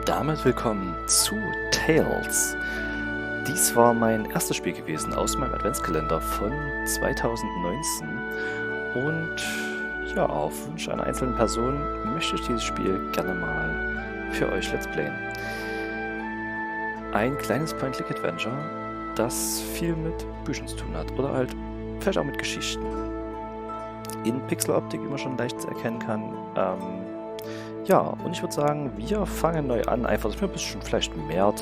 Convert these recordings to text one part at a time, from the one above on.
damit willkommen zu Tales. Dies war mein erstes Spiel gewesen aus meinem Adventskalender von 2019 und ja, auf Wunsch einer einzelnen Person möchte ich dieses Spiel gerne mal für euch let's playen. Ein kleines Point-Click-Adventure, das viel mit Büchern zu tun hat oder halt vielleicht auch mit Geschichten. In Pixeloptik, wie man schon leicht erkennen kann. Ja, und ich würde sagen, wir fangen neu an, einfach, dass wir ein bisschen vielleicht mehr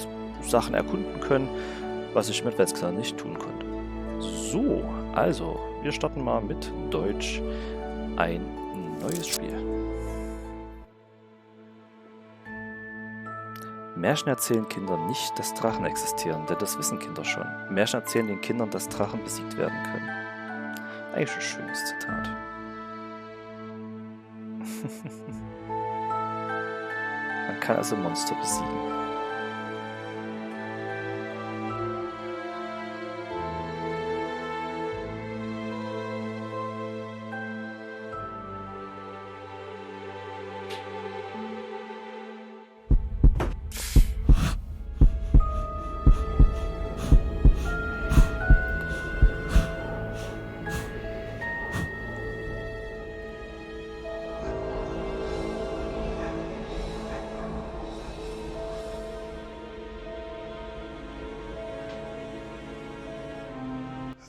Sachen erkunden können, was ich mit Adventskalender nicht tun konnte. So, also, wir starten mal mit Deutsch, ein neues Spiel. Märchen erzählen Kindern nicht, dass Drachen existieren, denn das wissen Kinder schon. Märchen erzählen den Kindern, dass Drachen besiegt werden können. Eigentlich ein schönes Zitat. Man kann also Monster besiegen.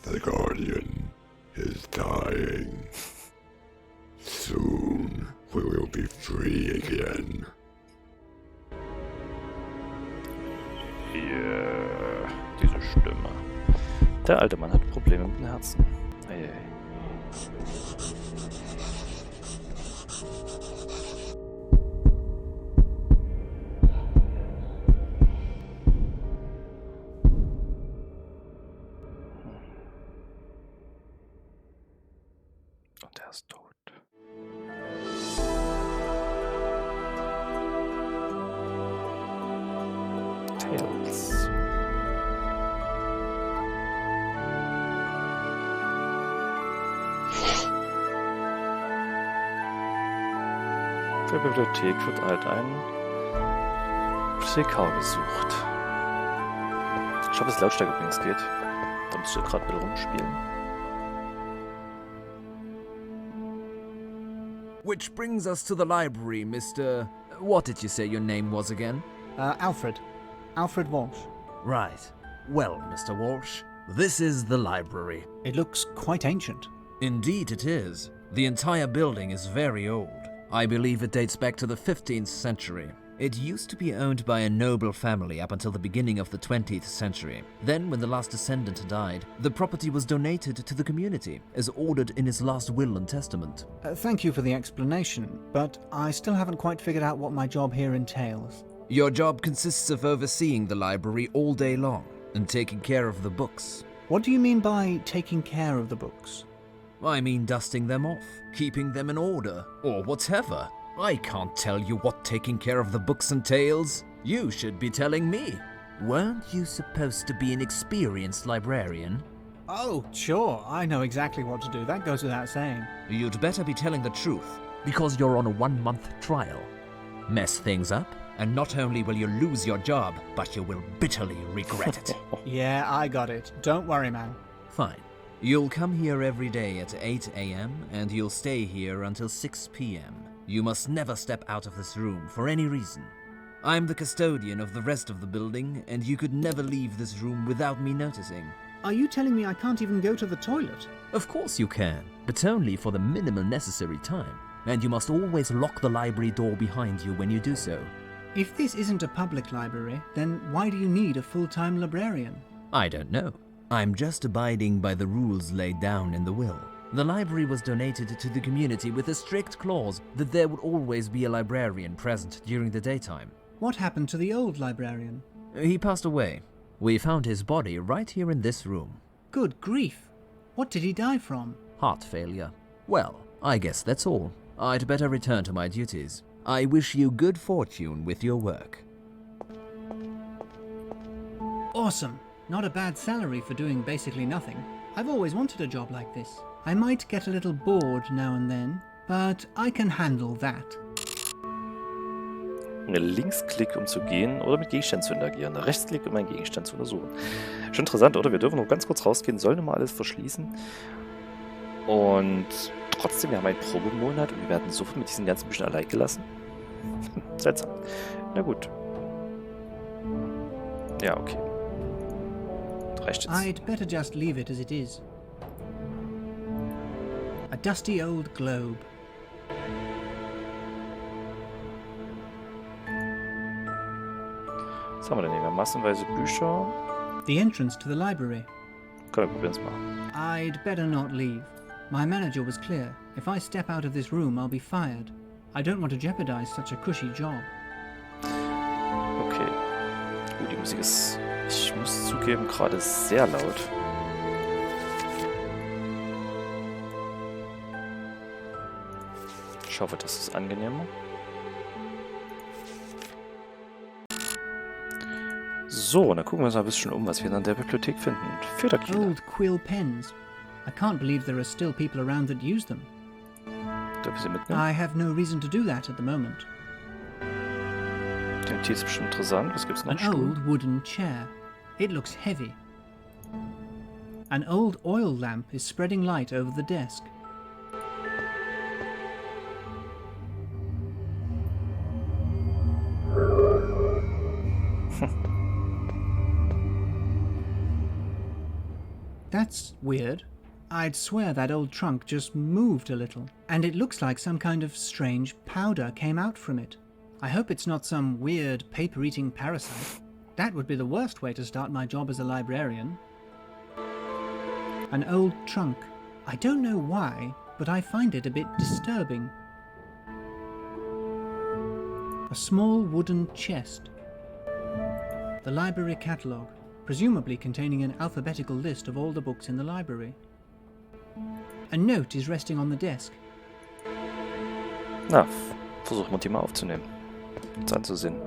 The Guardian is dying. Soon we will be free again. Yeah, diese Stimme. Der alte Mann hat Probleme mit dem Herzen. Ei, ei. Und er ist tot. Tales. Für die Bibliothek wird halt ein Bibliothekar gesucht. Ich hoffe, dass es Lautstärke übrigens geht. Da musst du gerade wieder rumspielen. Which brings us to the library, Mr. What did you say your name was again? Alfred. Alfred Walsh. Right. Well, Mr. Walsh, this is the library. It looks quite ancient. Indeed it is. The entire building is very old. I believe it dates back to the 15th century. It used to be owned by a noble family up until the beginning of the 20th century. Then, when the last descendant died, the property was donated to the community, as ordered in his last will and testament. Thank you for the explanation, but I still haven't quite figured out what my job here entails. Your job consists of overseeing the library all day long, and taking care of the books. What do you mean by taking care of the books? I mean dusting them off, keeping them in order, or whatever. I can't tell you what taking care of the books entails. You should be telling me. Weren't you supposed to be an experienced librarian? Oh, sure, I know exactly what to do. That goes without saying. You'd better be telling the truth, because you're on a 1-month trial. Mess things up, and not only will you lose your job, but you will bitterly regret it. Yeah, I got it. Don't worry, man. Fine. You'll come here every day at 8 a.m. and you'll stay here until 6 p.m. You must never step out of this room for any reason. I'm the custodian of the rest of the building, and you could never leave this room without me noticing. Are you telling me I can't even go to the toilet? Of course you can, but only for the minimal necessary time. And you must always lock the library door behind you when you do so. If this isn't a public library, then why do you need a full-time librarian? I don't know. I'm just abiding by the rules laid down in the will. The library was donated to the community with a strict clause that there would always be a librarian present during the daytime. What happened to the old librarian? He passed away. We found his body right here in this room. Good grief. What did he die from? Heart failure. Well, I guess that's all. I'd better return to my duties. I wish you good fortune with your work. Awesome. Not a bad salary for doing basically nothing. I've always wanted a job like this. I might get a little bored now and then, but I can handle that. Linksklick, um zu gehen, oder mit Gegenständen zu interagieren. Rechtsklick, um einen Gegenstand zu untersuchen. Schon interessant, oder? Wir dürfen noch ganz kurz rausgehen, sollen immer alles verschließen. Und trotzdem, wir haben einen Probemonat und wir werden sofort mit diesen ganzen Büchern allein gelassen. Seltsam. Na gut. Ja, okay. Reicht jetzt. I'd better just leave it as it is. A dusty old globe. Was haben wir denn hier? Wir haben massenweise Bücher. The entrance to the library. Komm, wir probieren es mal. I'd better not leave. My manager was clear. If I step out of this room, I'll be fired. I don't want to jeopardize such a cushy job. Okay. Die Musik ist, ich muss zugeben, gerade sehr laut. Ich hoffe, das ist angenehmer. So, dann gucken wir uns mal ein bisschen um, was wir in der Bibliothek finden. Federkinder. Old quill pens. I can't believe there are still people around that use them. Dürfen Sie mitnehmen? I have no reason to do that at the moment. Die Notiz ist bestimmt interessant. Was gibt's noch? An old wooden chair. It looks heavy. An old oil lamp is spreading light over the desk. That's weird. I'd swear that old trunk just moved a little, and it looks like some kind of strange powder came out from it. I hope it's not some weird paper-eating parasite. That would be the worst way to start my job as a librarian. An old trunk. I don't know why, but I find it a bit disturbing. A small wooden chest. The library catalogue, presumably containing an alphabetical list of all the books in the library. A note is resting on the desk. Na, versuchen wir die mal aufzunehmen. Uns anzusehen.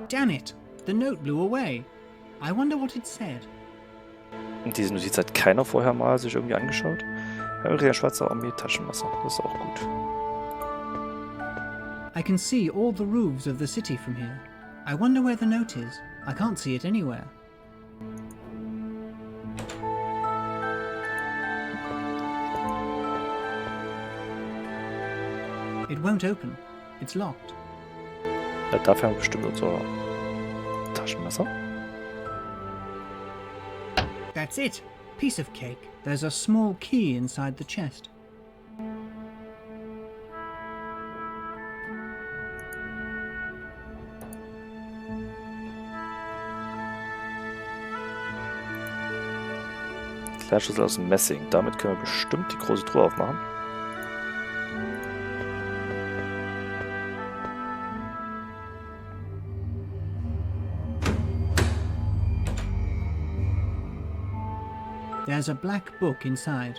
Damn it! The note blew away. I wonder what it said. Und diese Notiz hat keiner vorher mal sich irgendwie angeschaut. Ein schwarzer Armee Taschenmesser. Das ist auch gut. I can see all the roofs of the city from here. I wonder where the note is. I can't see it anywhere. It won't open. It's locked. Ja, dafür haben wir bestimmt unser Taschenmesser. That's it. Piece of cake. There's a small key inside the chest. Klärschlüssel aus Messing. Damit können wir bestimmt die große Truhe aufmachen. There's a black book inside.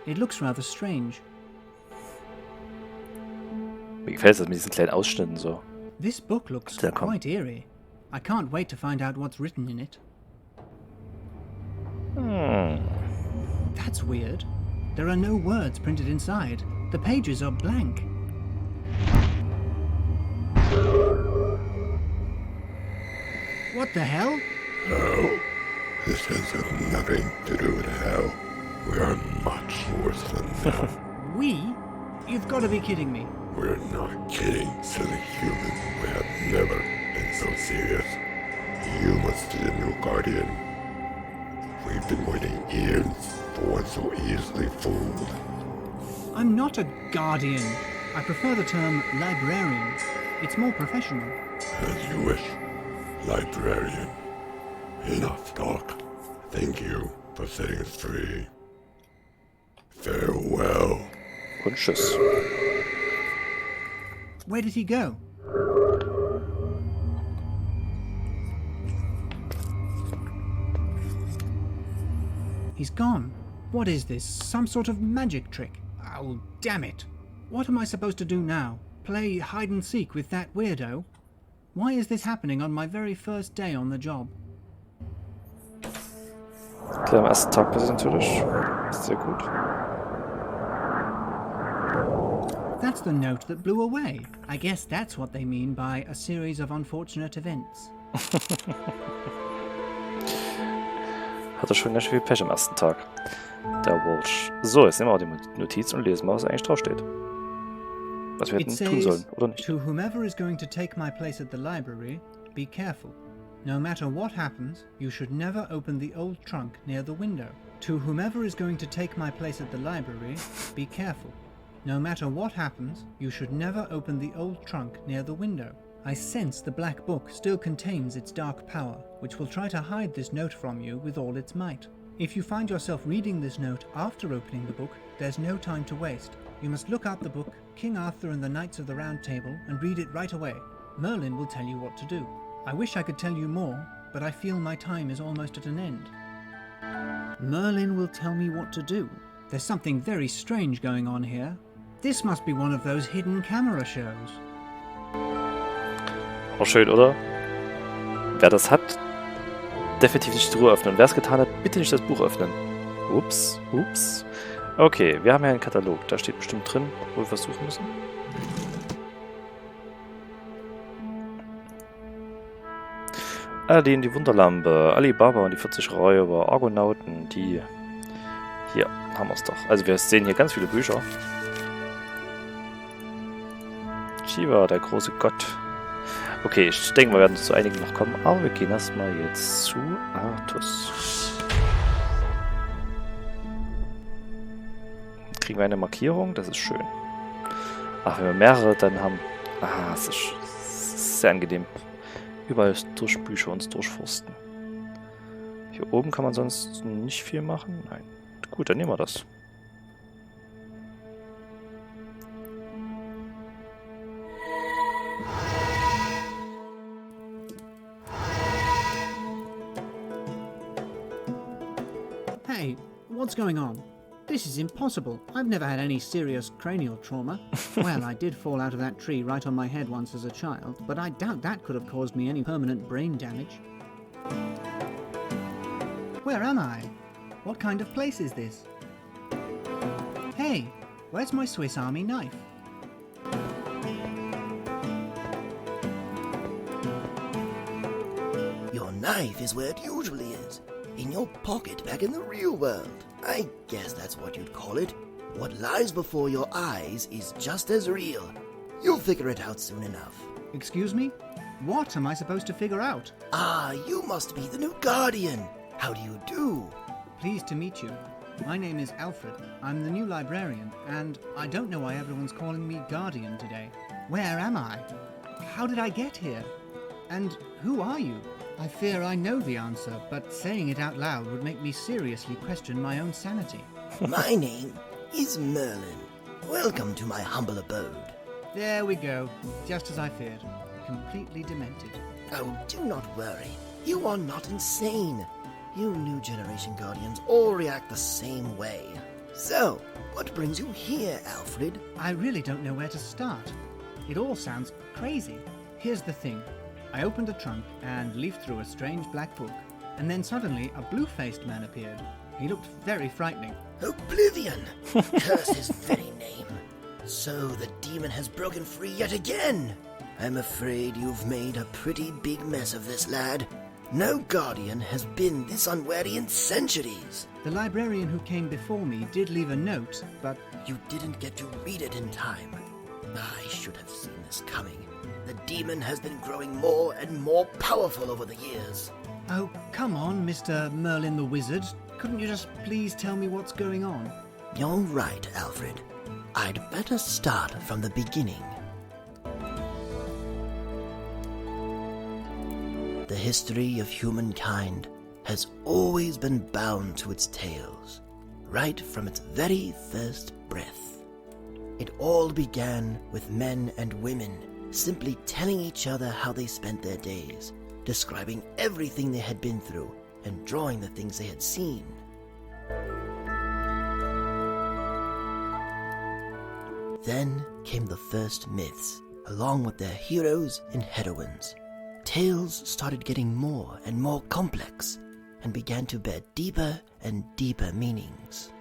It looks rather strange. Mir gefällt das mit diesen kleinen Ausschnitten so. This book looks Sehr komm. quite eerie. I can't wait to find out what's written in it. That's weird. There are no words printed inside. The pages are blank. What the hell? Hell? This has nothing to do with hell. We are much worse than that. We? You've got to be kidding me. We're not kidding, silly human. We have never been so serious. You must be the new guardian. We've been waiting years for one so easily fooled. I'm not a guardian. I prefer the term librarian. It's more professional. As you wish, librarian. Enough talk. Thank you for setting us free. Farewell. Und tschüss. Where did he go? He's gone. What is this? Some sort of magic trick? Oh, damn it. What am I supposed to do now? Play hide and seek with that weirdo? Why is this happening on my very first day on the job? Klar, am ersten Tag passiert natürlich. Ist sehr gut. That's the note that blew away. I guess that's what they mean by a series of unfortunate events. Hat er schon ganz schön viel Pech am ersten Tag. Der Walsh. So, jetzt nehmen wir auch die Notiz und lesen mal, was eigentlich draufsteht. Was wir It hätten tun sollen, says, oder nicht? to whomever is going to take my place at the library, be careful. No matter what happens, you should never open the old trunk near the window. To whomever is going to take my place at the library, be careful. No matter what happens, you should never open the old trunk near the window. I sense the black book still contains its dark power, which will try to hide this note from you with all its might. If you find yourself reading this note after opening the book, there's no time to waste. You must look up the book, King Arthur and the Knights of the Round Table, and read it right away. Merlin will tell you what to do. I wish I could tell you more, but I feel my time is almost at an end. Merlin will tell me what to do. There's something very strange going on here. This must be one of those hidden camera shows. Auch schön, oder? Wer das hat, definitiv nicht die Ruhe öffnen. Wer es getan hat, bitte nicht das Buch öffnen. Ups, ups. Okay, wir haben ja einen Katalog. Da steht bestimmt drin, wo wir versuchen müssen. Aladdin, die Wunderlampe, Alibaba und die 40 Räuber, Argonauten, die... Hier haben wir es doch. Also wir sehen hier ganz viele Bücher. Shiva, der große Gott. Okay, ich denke, wir werden zu einigen noch kommen, aber wir gehen erstmal jetzt zu Artus. Kriegen wir eine Markierung, das ist schön. Ach, wenn wir mehrere dann haben... Ah, das ist sehr angenehm. Überall durch Bücher uns durchforsten. Hier oben kann man sonst nicht viel machen. Nein. Gut, dann nehmen wir das. Hey, what's going on? This is impossible. I've never had any serious cranial trauma. Well, I did fall out of that tree right on my head once as a child, but I doubt that could have caused me any permanent brain damage. Where am I? What kind of place is this? Hey, where's my Swiss Army knife? Your knife is where it usually is. In your pocket back in the real world. I guess that's what you'd call it. What lies before your eyes is just as real. You'll figure it out soon enough. Excuse me? What am I supposed to figure out? Ah, you must be the new guardian. How do you do? Pleased to meet you. My name is Alfred. I'm the new librarian, and I don't know why everyone's calling me Guardian today. Where am I? How did I get here? And who are you? I fear I know the answer, but saying it out loud would make me seriously question my own sanity. My name is Merlin. Welcome to my humble abode. There we go, just as I feared. Completely demented. Oh, do not worry. You are not insane. You new generation guardians all react the same way. So, what brings you here, Alfred? I really don't know where to start. It all sounds crazy. Here's the thing. I opened a trunk and leafed through a strange black book, and then suddenly a blue-faced man appeared. He looked very frightening. Oblivion! Curse his very name. So the demon has broken free yet again. I'm afraid you've made a pretty big mess of this, lad. No guardian has been this unwary in centuries. The librarian who came before me did leave a note, but... You didn't get to read it in time. I should have seen this coming. The demon has been growing more and more powerful over the years. Oh, come on, Mr. Merlin the Wizard. Couldn't you just please tell me what's going on? You're right, Alfred. I'd better start from the beginning. The history of humankind has always been bound to its tales, right from its very first breath. It all began with men and women simply telling each other how they spent their days, describing everything they had been through, and drawing the things they had seen. Then came the first myths, along with their heroes and heroines. Tales started getting more and more complex. and began to bear deeper and deeper meanings.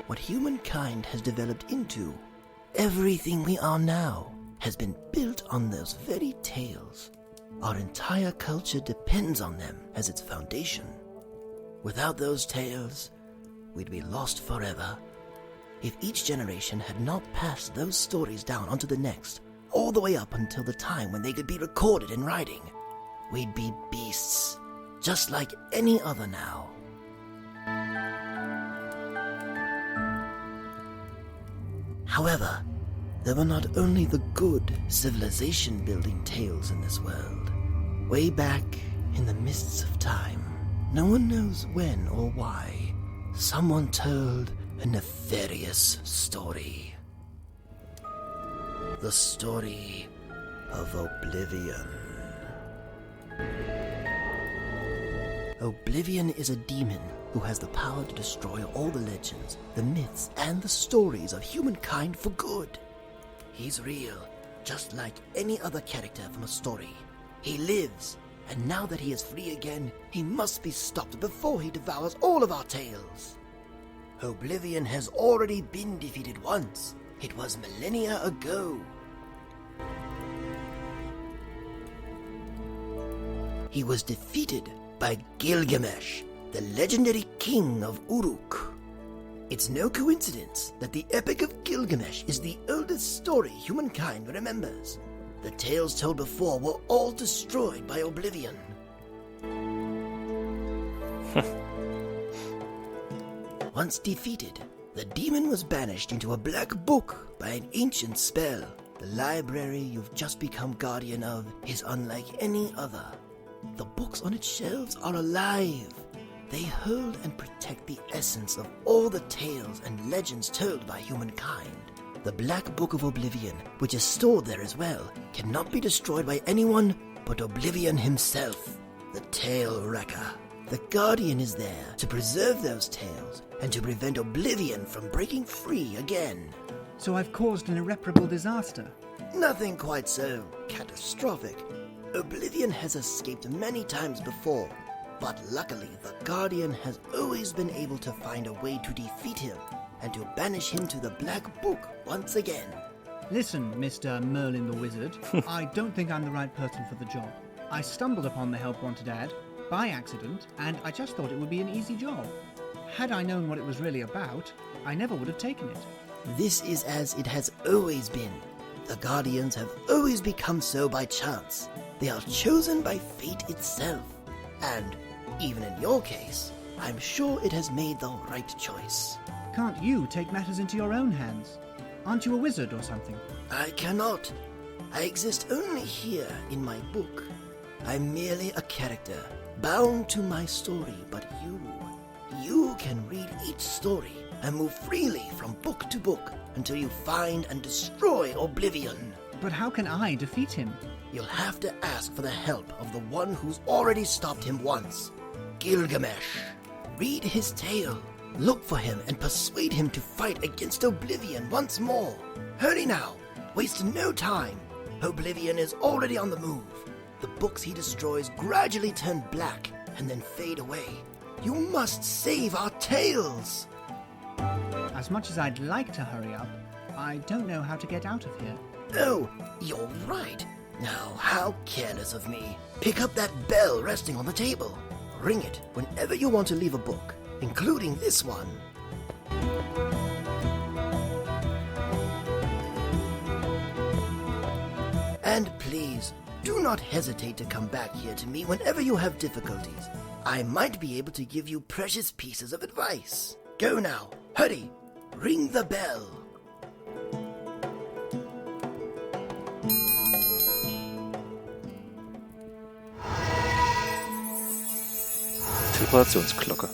What humankind has developed into, everything we are now, has been built on those very tales. Our entire culture depends on them as its foundation. Without those tales, we'd be lost forever. If each generation had not passed those stories down onto the next, all the way up until the time when they could be recorded in writing, we'd be beasts, just like any other now. However, there were not only the good civilization-building tales in this world. Way back in the mists of time, no one knows when or why, someone told a nefarious story. The story of Oblivion. Oblivion is a demon who has the power to destroy all the legends, the myths, and the stories of humankind for good. He's real, just like any other character from a story. He lives, and now that he is free again, he must be stopped before he devours all of our tales. Oblivion has already been defeated once. It was millennia ago. He was defeated by Gilgamesh, the legendary king of Uruk. It's no coincidence that the Epic of Gilgamesh is the oldest story humankind remembers. The tales told before were all destroyed by Oblivion. Once defeated, the demon was banished into a black book by an ancient spell. The library you've just become guardian of is unlike any other. The books on its shelves are alive. They hold and protect the essence of all the tales and legends told by humankind. The Black Book of Oblivion, which is stored there as well, cannot be destroyed by anyone but Oblivion himself, the Tale Wrecker. The Guardian is there to preserve those tales and to prevent Oblivion from breaking free again. So I've caused an irreparable disaster. Nothing quite so catastrophic. Oblivion has escaped many times before, but luckily the Guardian has always been able to find a way to defeat him and to banish him to the Black Book once again. Listen, Mr. Merlin the Wizard, I don't think I'm the right person for the job. I stumbled upon the Help Wanted ad by accident, and I just thought it would be an easy job. Had I known what it was really about, I never would have taken it. This is as it has always been. The Guardians have always become so by chance. They are chosen by fate itself. And, even in your case, I'm sure it has made the right choice. Can't you take matters into your own hands? Aren't you a wizard or something? I cannot. I exist only here in my book. I'm merely a character, bound to my story, but you can read each story and move freely from book to book until you find and destroy Oblivion. But how can I defeat him? You'll have to ask for the help of the one who's already stopped him once, Gilgamesh. Read his tale, look for him, and persuade him to fight against Oblivion once more. Hurry now, waste no time. Oblivion is already on the move. The books he destroys gradually turn black and then fade away. You must save our tales! As much as I'd like to hurry up, I don't know how to get out of here. Oh, you're right. Now, how careless of me. Pick up that bell resting on the table. Ring it whenever you want to leave a book, including this one. And please, do not hesitate to come back here to me whenever you have difficulties. I might be able to give you precious pieces of advice. Go now, hurry, ring the bell. Vibrationsglocke.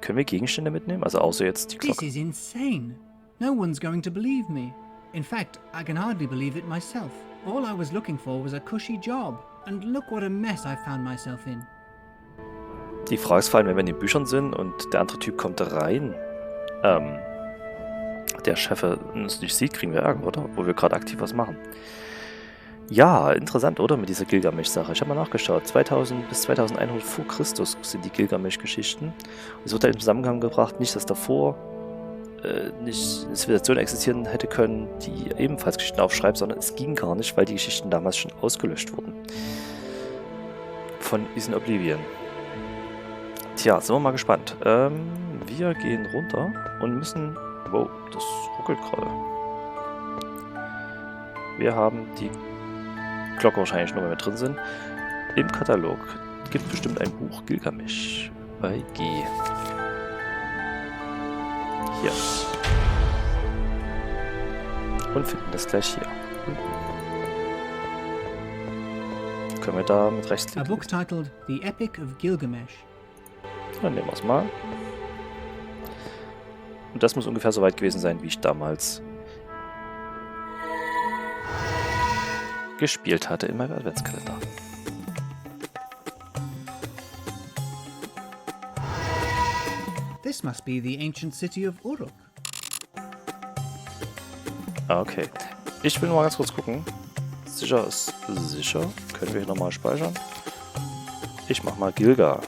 Können wir Gegenstände mitnehmen? Also außer jetzt die This Glocke. is insane. No one's going to believe me. In fact, I can hardly believe it myself. All I was looking for was a cushy job. And look what a mess I found myself in. Die Frage ist vor allem, wenn wir in den Büchern sind und der andere Typ kommt da rein, der Chef uns nicht sieht, kriegen wir Ärger, oder? Wo wir gerade aktiv was machen. Ja, interessant, oder? Mit dieser Gilgamesch-Sache. Ich habe mal nachgeschaut. 2000 bis 2100 vor Christus sind die Gilgamesch-Geschichten. Es wird halt im Zusammenhang gebracht, nicht, dass davor nicht eine Zivilisation existieren hätte können, die ebenfalls Geschichten aufschreibt, sondern es ging gar nicht, weil die Geschichten damals schon ausgelöscht wurden. Von Böse Oblivion. Tja, sind wir mal gespannt. Wir gehen runter und müssen... Wow, das ruckelt gerade. Wir haben die Glocke wahrscheinlich noch, wenn wir drin sind. Im Katalog gibt es bestimmt ein Buch Gilgamesch bei G. Hier. Und finden das gleich hier. Können wir da mit A rechtsklicken? book titled The Epic of Gilgamesh. Dann nehmen wir es mal. Und das muss ungefähr so weit gewesen sein, wie ich damals gespielt hatte in meinem Adventskalender. This must be the ancient city of Uruk. Okay. Ich will nur mal ganz kurz gucken. Sicher ist sicher. Können wir hier nochmal speichern? Ich mach mal Gilga.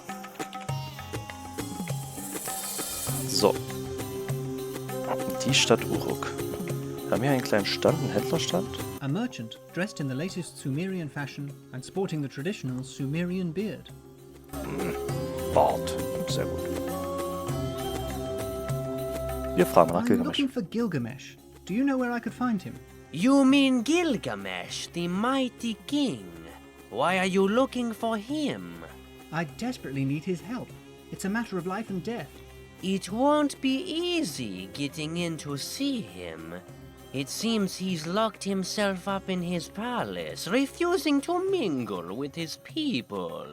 So. Die Stadt Uruk. Wir haben hier einen kleinen Stand, einen Händlerstand. A merchant dressed in the latest Sumerian fashion and sporting the traditional Sumerian beard. Bart. Sehr gut. Wir fragen nach I'm Gilgamesch. looking for Gilgamesh. Do you know where I could find him? You mean Gilgamesh, the mighty king? Why are you looking for him? I desperately need his help. It's a matter of life and death. It won't be easy getting in to see him. It seems he's locked himself up in his palace, refusing to mingle with his people.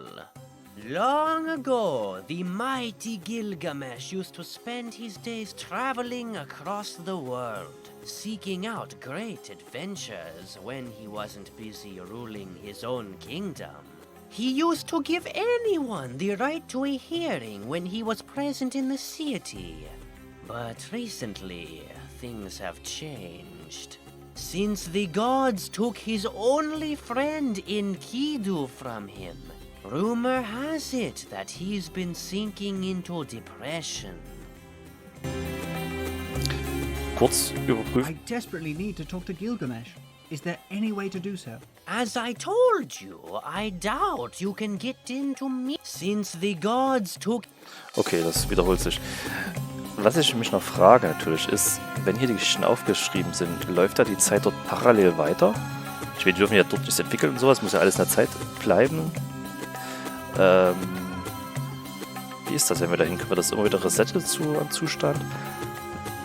Long ago, the mighty Gilgamesh used to spend his days traveling across the world, seeking out great adventures when he wasn't busy ruling his own kingdom. He used to give anyone the right to a hearing when he was present in the city. But recently, things have changed. Since the gods took his only friend Enkidu from him, rumor has it that he's been sinking into depression. Kurz überprüfen. I desperately need to talk to Gilgamesh. Is there any way to do so? As I told you, I doubt you can get into me since the gods took... Okay, das wiederholt sich. Was ich mich noch frage natürlich ist, wenn hier die Geschichten aufgeschrieben sind, läuft da die Zeit dort parallel weiter? Ich meine, die dürfen ja dort nichts entwickeln und sowas, muss ja alles in der Zeit bleiben. Wie ist das, wenn wir da hin? Können wir das immer wieder resetten am Zustand?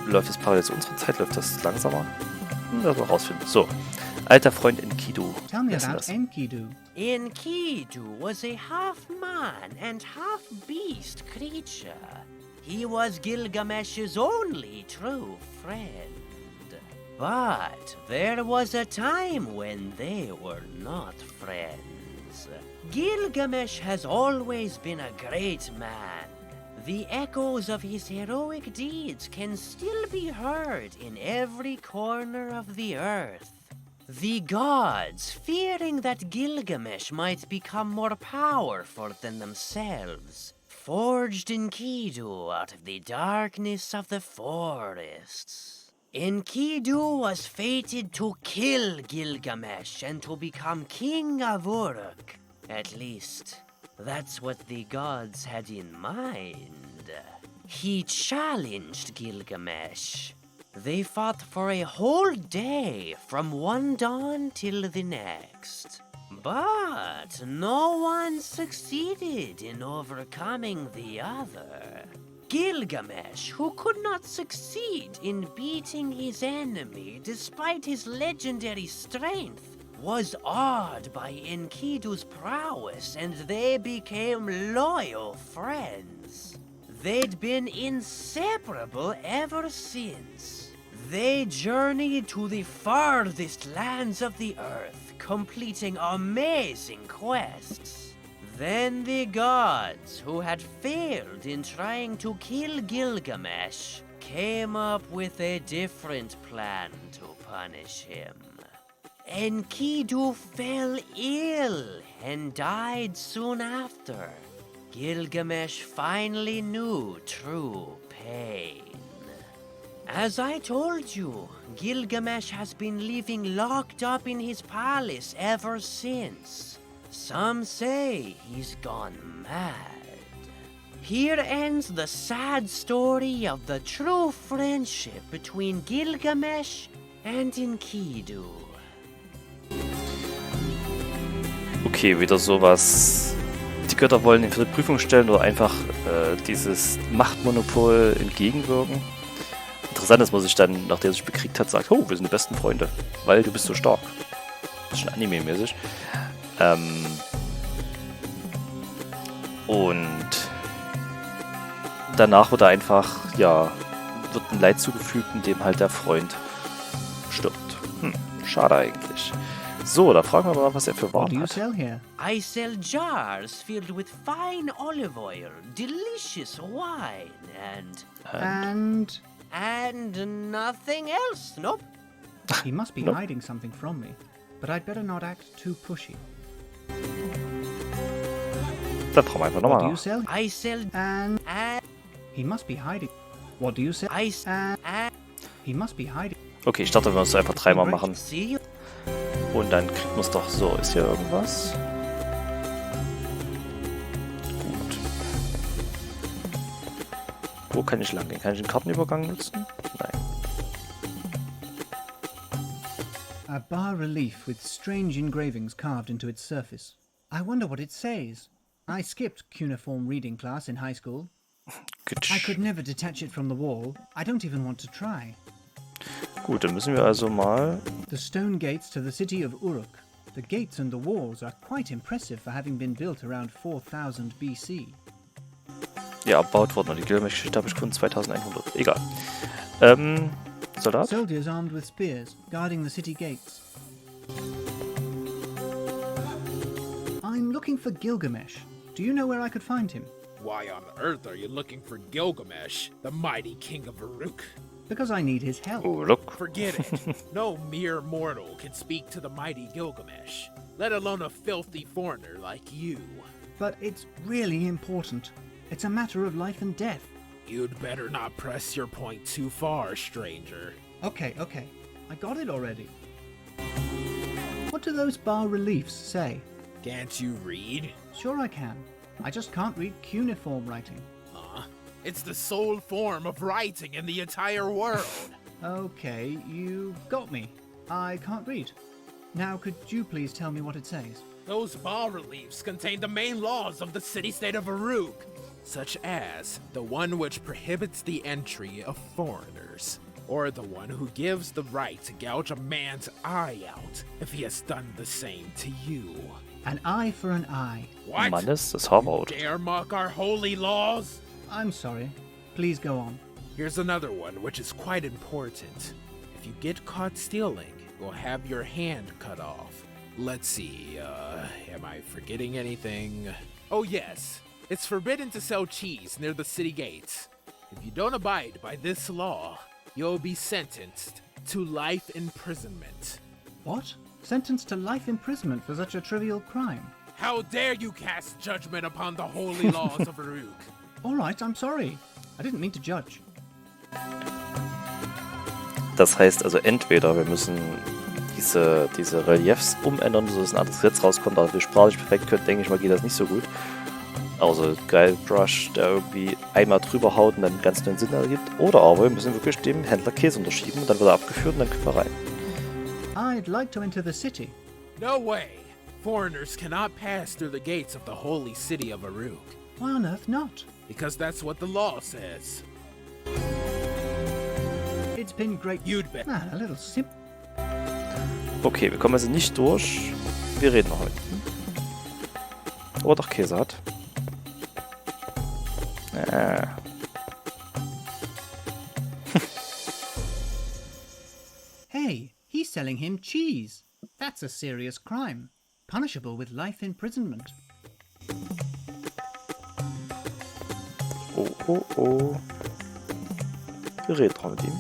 Läuft das parallel zu unserer Zeit? Läuft das langsamer? Das wir rausfinden. So, alter Freund Enkidu. Tell me Wer ist denn about das? Enkidu. Enkidu was a half-man and half-beast creature. He was Gilgamesh's only true friend. But there was a time when they were not friends. Gilgamesh has always been a great man. The echoes of his heroic deeds can still be heard in every corner of the earth. The gods, fearing that Gilgamesh might become more powerful than themselves, forged Enkidu out of the darkness of the forests. Enkidu was fated to kill Gilgamesh and to become king of Uruk. At least, that's what the gods had in mind. He challenged Gilgamesh. They fought for a whole day, from one dawn till the next. But no one succeeded in overcoming the other. Gilgamesh, who could not succeed in beating his enemy despite his legendary strength, was awed by Enkidu's prowess, and they became loyal friends. They'd been inseparable ever since. They journeyed to the farthest lands of the earth, completing amazing quests. Then the gods, who had failed in trying to kill Gilgamesh, came up with a different plan to punish him. Enkidu fell ill and died soon after. Gilgamesh finally knew true pain. As I told you, Gilgamesh has been living locked up in his palace ever since. Some say he's gone mad. Here ends the sad story of the true friendship between Gilgamesh and Enkidu. Okay, wieder sowas. Die Götter wollen ihn für die Prüfung stellen oder einfach dieses Machtmonopol entgegenwirken. Interessant ist, muss ich dann, nachdem er sich bekriegt hat, sagt, oh, wir sind die besten Freunde, weil du bist so stark. Das ist schon anime-mäßig. Und danach wird er einfach, ja, wird ein Leid zugefügt, in dem halt der Freund stirbt. Schade eigentlich. So, da fragen wir mal, was er für What do Waren you hat. sell here? I sell jars filled with fine olive oil, delicious wine, and nothing else. Nope. He must be Nope. hiding something from me, but I'd better not act too pushy. Dann fragen wir einfach What nochmal do you nach. I sell? sell And and he must be hiding. What do you sell? I s- and He must be hiding. Okay, ich dachte, wir müssen es einfach dreimal machen. see you. Und dann kriegt man es doch so. Ist hier irgendwas? Gut. Wo kann ich lang gehen? Kann ich den Kartenübergang nutzen? Nein. A bas-relief with strange engravings carved into its surface. I wonder what it says. I skipped cuneiform reading class in high school. I could never detach it from the wall. I don't even want to try. Gut, dann müssen wir also mal... The stone gates to the city of Uruk. The gates and the walls are quite impressive for having been built around 4000 BC. Ja, erbaut worden. Und die Gilgamesh-Geschichte habe ich gefunden 2100. Egal. Soldat? Soldiers armed with spears, guarding the city gates. I'm looking for Gilgamesh. Do you know where I could find him? Why on earth are you looking for Gilgamesh, the mighty king of Uruk? Because I need his help. Oh, look. Forget it. No mere mortal can speak to the mighty Gilgamesh, let alone a filthy foreigner like you. But it's really important. It's a matter of life and death. You'd better not press your point too far, stranger. Okay. I got it already. What do those bas-reliefs say? Can't you read? Sure I can. I just can't read cuneiform writing. Huh? It's the sole form of writing in the entire world. Okay, you got me. I can't read. Now could you please tell me what it says? Those bas-reliefs contain the main laws of the city-state of Uruk, such as the one which prohibits the entry of foreigners, or the one who gives the right to gouge a man's eye out if he has done the same to you. An eye for an eye. What? Mannes, das Haarwort. Dare mock our holy laws? I'm sorry. Please go on. Here's another one which is quite important. If you get caught stealing, you'll have your hand cut off. Let's see, am I forgetting anything? Oh yes, it's forbidden to sell cheese near the city gates. If you don't abide by this law, you'll be sentenced to life imprisonment. What? Sentenced to life imprisonment for such a trivial crime? How dare you cast judgment upon the holy laws of Uruk? All right, I'm sorry. I didn't mean to judge. Das heißt also entweder wir müssen diese Reliefs umändern, sodass ein anderes Gesetz rauskommt, aber wir sprachlich perfekt können, denke ich mal, geht das nicht so gut. Also Guybrush, der irgendwie einmal drüber haut und dann einen ganz neuen Sinn ergibt. Oder aber wir müssen wirklich dem Händler Käse unterschieben und dann wird er abgeführt und dann können wir rein. I'd like to enter the city. No way! Foreigners cannot pass through the gates of the holy city of Uruk. Why on earth not? Because that's what the law says. It's been great. You'd bet. A little simple. Okay, wir kommen also nicht durch. Wir reden noch heute. Oh, doch Käse hat. Hey, he's selling him cheese. That's a serious crime. Punishable with life imprisonment. Oh. Wir reden noch mit ihm.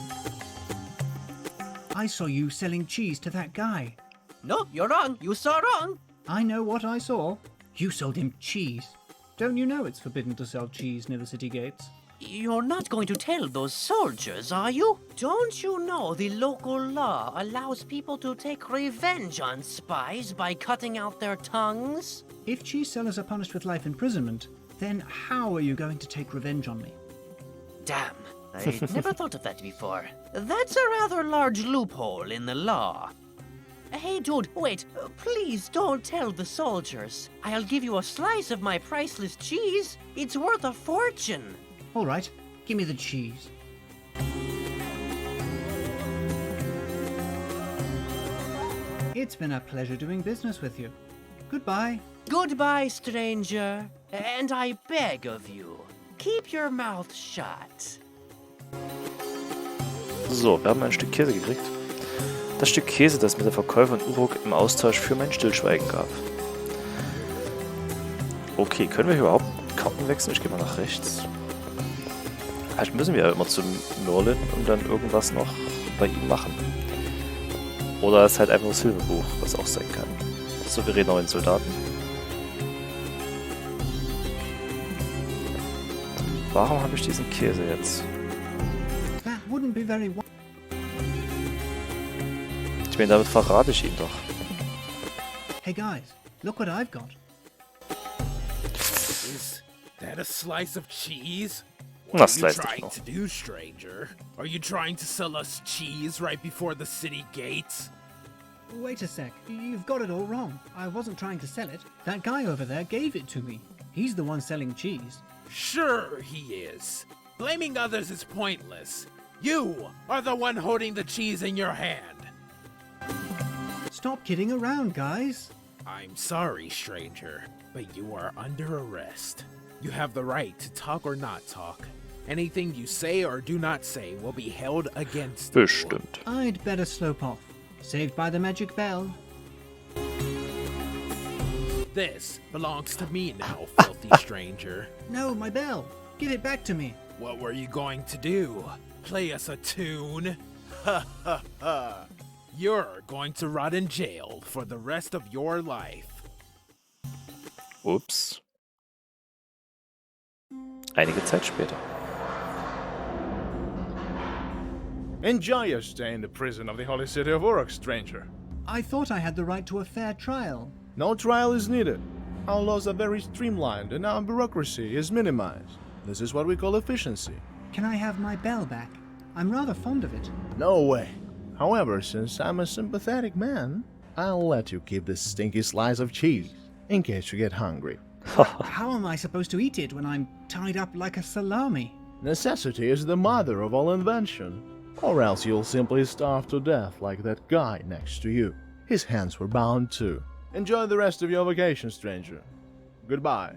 I saw you selling cheese to that guy. No, you're wrong. You saw wrong. I know what I saw. You sold him cheese. Don't you know it's forbidden to sell cheese near the city gates? You're not going to tell those soldiers, are you? Don't you know the local law allows people to take revenge on spies by cutting out their tongues? If cheese sellers are punished with life imprisonment, then how are you going to take revenge on me? Damn, I'd never thought of that before. That's a rather large loophole in the law. Hey, dude, wait. Please don't tell the soldiers. I'll give you a slice of my priceless cheese. It's worth a fortune. All right, give me the cheese. It's been a pleasure doing business with you. Goodbye. Goodbye, stranger. And I beg of you, keep your mouth shut. So, wir haben ein Stück Käse gekriegt. Das Stück Käse, das mir der Verkäufer in Uruk im Austausch für mein Stillschweigen gab. Okay, können wir hier überhaupt Karten wechseln? Ich gehe mal nach rechts. Halt müssen wir ja immer zum Merlin und dann irgendwas noch bei ihm machen. Oder es ist halt einfach das Hilfebuch, was auch sein kann. Souverän neuen Soldaten. Warum habe ich diesen Käse jetzt? That wouldn't be very wise. Ich meine, damit verrate ich ihn doch. Hey guys, look what I've got. Is that a slice of cheese? Na, What are you slice dich trying noch. to do, stranger? Are you trying to sell us cheese right before the city gates? Wait a sec, you've got it all wrong. I wasn't trying to sell it. That guy over there gave it to me. He's the one selling cheese. Sure he is. Blaming others is pointless. You are the one holding the cheese in your hand. Stop kidding around, guys. I'm sorry, stranger, but you are under arrest. You have the right to talk or not talk. Anything you say or do not say will be held against you. Bestimmt. I'd better slope off. Saved by the magic bell. This belongs to me now, filthy stranger. No, my bell. Give it back to me. What were you going to do? Play us a tune? Ha ha ha. You're going to rot in jail for the rest of your life. Ups. Einige Zeit später. Enjoy your stay in the prison of the holy city of Uruk, stranger. I thought I had the right to a fair trial. No trial is needed. Our laws are very streamlined and our bureaucracy is minimized. This is what we call efficiency. Can I have my bell back? I'm rather fond of it. No way. However, since I'm a sympathetic man, I'll let you keep this stinky slice of cheese, in case you get hungry. How am I supposed to eat it when I'm tied up like a salami? Necessity is the mother of all invention. Or else you'll simply starve to death like that guy next to you. His hands were bound too. Enjoy the rest of your vacation, stranger. Goodbye.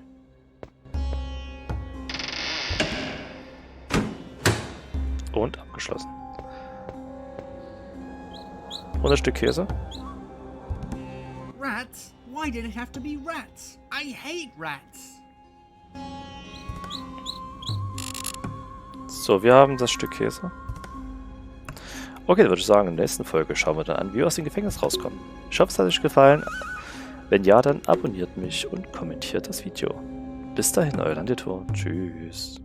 Und abgeschlossen. Und ein Stück Käse. Rats? Why did it have to be rats? I hate rats. So, wir haben das Stück Käse. Okay, dann würde ich sagen, in der nächsten Folge schauen wir dann an, wie wir aus dem Gefängnis rauskommen. Ich hoffe, es hat euch gefallen. Wenn ja, dann abonniert mich und kommentiert das Video. Bis dahin, euer Landetor. Tschüss.